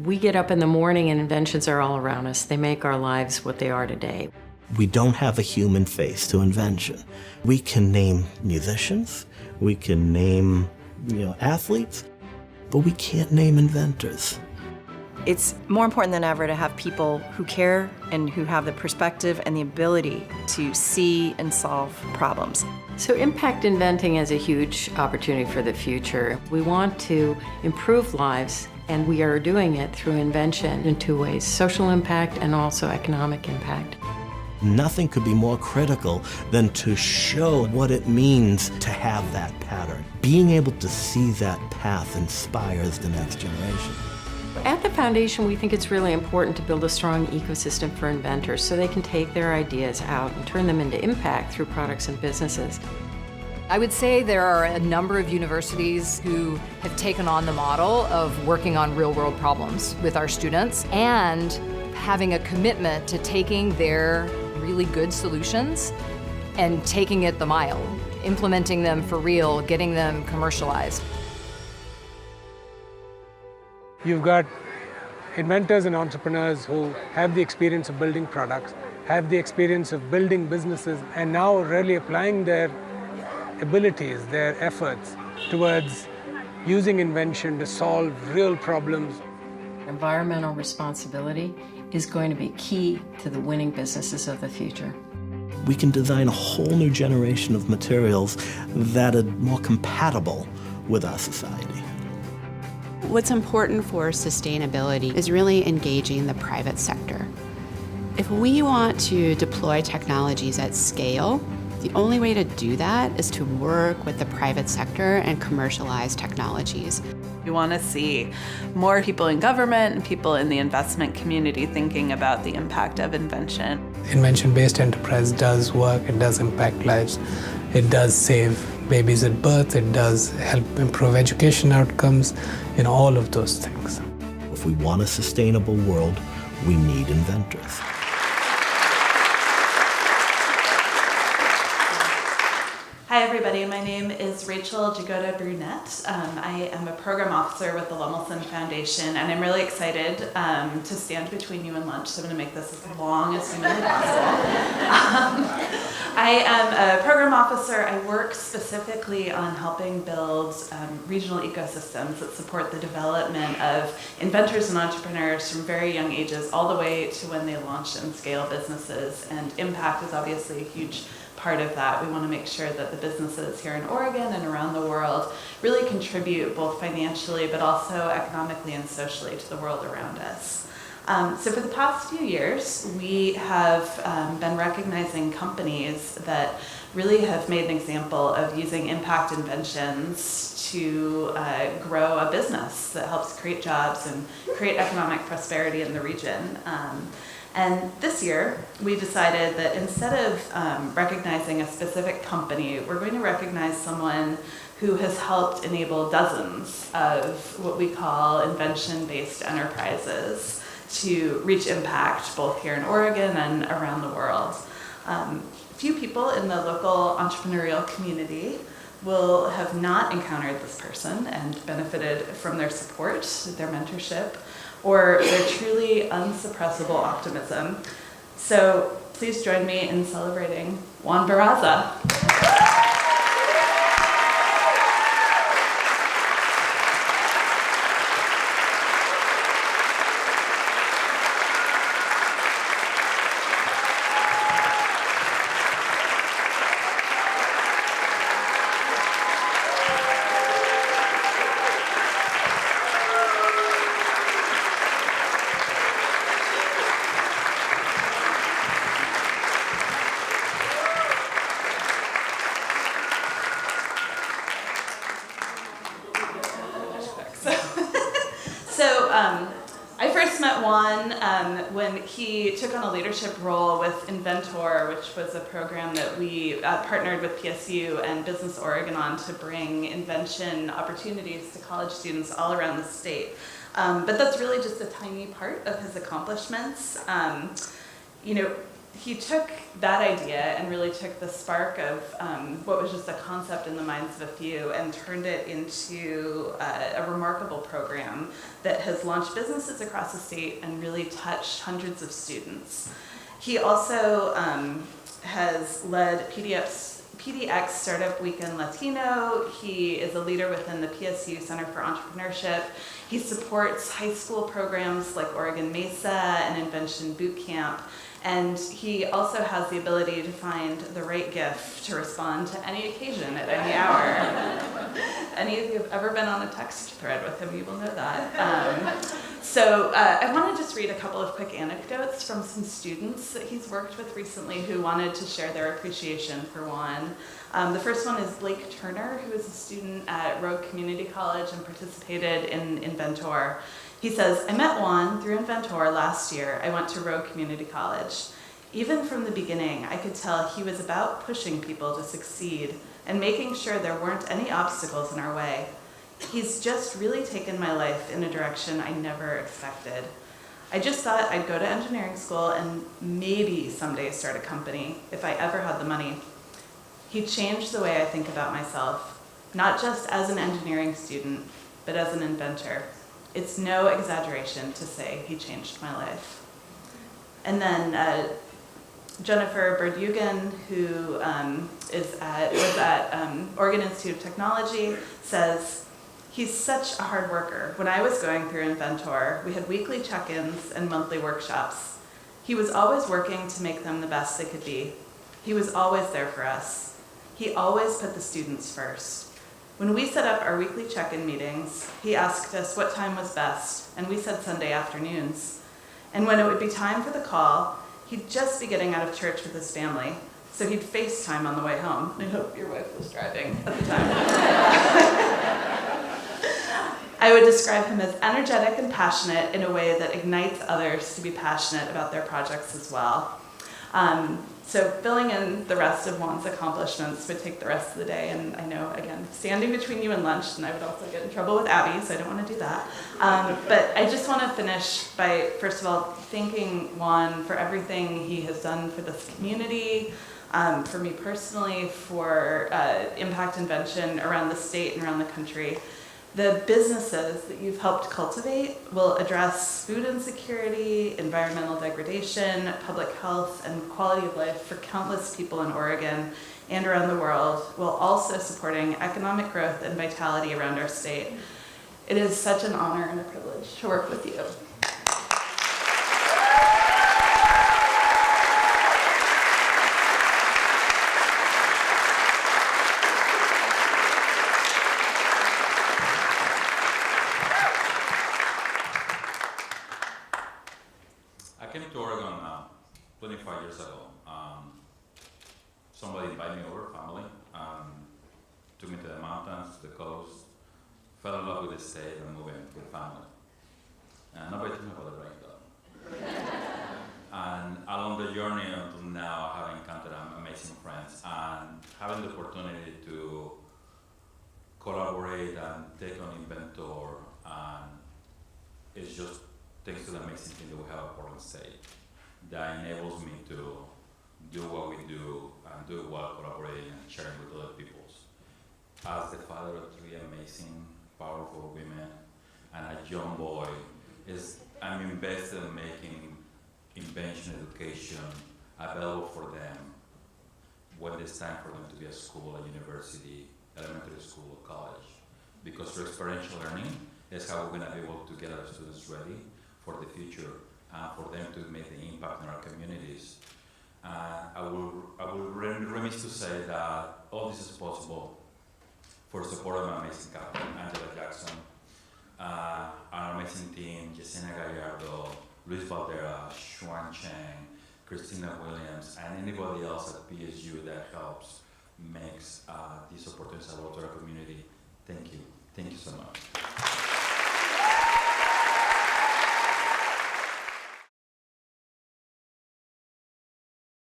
We get up in the morning and inventions are all around us. They make our lives what they are today. We don't have a human face to invention. We can name musicians, we can name, athletes, but we can't name inventors. It's more important than ever to have people who care and who have the perspective and the ability to see and solve problems. So impact inventing is a huge opportunity for the future. We want to improve lives, and we are doing it through invention in two ways: social impact and also economic impact. Nothing could be more critical than to show what it means to have that pattern. Being able to see that path inspires the next generation. At the foundation, we think it's really important to build a strong ecosystem for inventors so they can take their ideas out and turn them into impact through products and businesses. I would say there are a number of universities who have taken on the model of working on real-world problems with our students and having a commitment to taking their really good solutions and taking it the mile, implementing them for real, getting them commercialized. You've got inventors and entrepreneurs who have the experience of building products, have the experience of building businesses, and now really applying their abilities, their efforts towards using invention to solve real problems. Environmental responsibility is going to be key to the winning businesses of the future. We can design a whole new generation of materials that are more compatible with our society. What's important for sustainability is really engaging the private sector. If we want to deploy technologies at scale, the only way to do that is to work with the private sector and commercialize technologies. We want to see more people in government and people in the investment community thinking about the impact of invention. Invention-based enterprise does work, it does impact lives, it does save babies at birth, it does help improve education outcomes, all of those things. If we want a sustainable world, we need inventors. Hi everybody, my name is Rachel Jagoda Brunette. I am a program officer with the Lemelson Foundation, and I'm really excited to stand between you and lunch, so I'm going to make this as long as humanly possible. I am a program officer. I work specifically on helping build regional ecosystems that support the development of inventors and entrepreneurs from very young ages all the way to when they launch and scale businesses, and impact is obviously a huge part of that. We want to make sure that the businesses here in Oregon and around the world really contribute both financially but also economically and socially to the world around us. So for the past few years, we have been recognizing companies that really have made an example of using impact inventions to grow a business that helps create jobs and create economic prosperity in the region. And this year, we decided that instead of recognizing a specific company, we're going to recognize someone who has helped enable dozens of what we call invention-based enterprises to reach impact both here in Oregon and around the world. Few people in the local entrepreneurial community will have not encountered this person and benefited from their support, their mentorship, or their truly unsuppressible optimism. So please join me in celebrating Juan Barraza. I first met Juan when he took on a leadership role with Inventor, which was a program that we partnered with PSU and Business Oregon on to bring invention opportunities to college students all around the state. But that's really just a tiny part of his accomplishments. he took that idea and really took the spark of what was just a concept in the minds of a few and turned it into a remarkable program that has launched businesses across the state and really touched hundreds of students. He also has led PDX Startup Weekend Latino. He is a leader within the PSU Center for Entrepreneurship. He supports high school programs like Oregon Mesa and Invention Boot Camp. And he also has the ability to find the right gift to respond to any occasion at any hour. Any of you have ever been on a text thread with him, you will know that. So I want to just read a couple of quick anecdotes from some students that he's worked with recently who wanted to share their appreciation for Juan. The first one is Blake Turner, who is a student at Rogue Community College and participated in Inventor. He says, I met Juan through Inventor last year. I went to Rogue Community College. Even from the beginning, I could tell he was about pushing people to succeed and making sure there weren't any obstacles in our way. He's just really taken my life in a direction I never expected. I just thought I'd go to engineering school and maybe someday start a company if I ever had the money. He changed the way I think about myself, not just as an engineering student, but as an inventor. It's no exaggeration to say he changed my life. And then Jennifer Berdugan, who was at Oregon Institute of Technology, says, he's such a hard worker. When I was going through Inventor, we had weekly check-ins and monthly workshops. He was always working to make them the best they could be. He was always there for us. He always put the students first. When we set up our weekly check-in meetings, he asked us what time was best, and we said Sunday afternoons. And when it would be time for the call, he'd just be getting out of church with his family, so he'd FaceTime on the way home. I hope your wife was driving at the time. I would describe him as energetic and passionate in a way that ignites others to be passionate about their projects as well. So filling in the rest of Juan's accomplishments would take the rest of the day, and I know, again, standing between you and lunch, and I would also get in trouble with Abby, so I don't want to do that. But I just want to finish by, first of all, thanking Juan for everything he has done for this community, for me personally, for Impact Invention around the state and around the country. The businesses that you've helped cultivate will address food insecurity, environmental degradation, public health, and quality of life for countless people in Oregon and around the world, while also supporting economic growth and vitality around our state. It is such an honor and a privilege to work with you. I came to Oregon 25 years ago. Somebody invited me over, family, took me to the mountains, to the coast, fell in love with the state and moved in with family. And nobody told me about the rain though. And along the journey until now, I have encountered amazing friends and having the opportunity to collaborate and take on Inventor, and it's just thanks to the amazing team that we have at Portland State that enables me to do what we do and do it while collaborating and sharing with other peoples. As the father of three amazing, powerful women and a young boy, I'm invested in making invention education available for them when it's time for them to be at school, at university, elementary school, or college. Because through experiential learning is how we're going to be able to get our students ready for the future, for them to make the impact in our communities. I will remiss to say that all this is possible for the support of my amazing captain, Angela Jackson, our amazing team, Yesenia Gallardo, Luis Valdera, Juan Cheng, Christina Williams, and anybody else at PSU that helps makes these opportunities available to our community. Thank you. Thank you so much.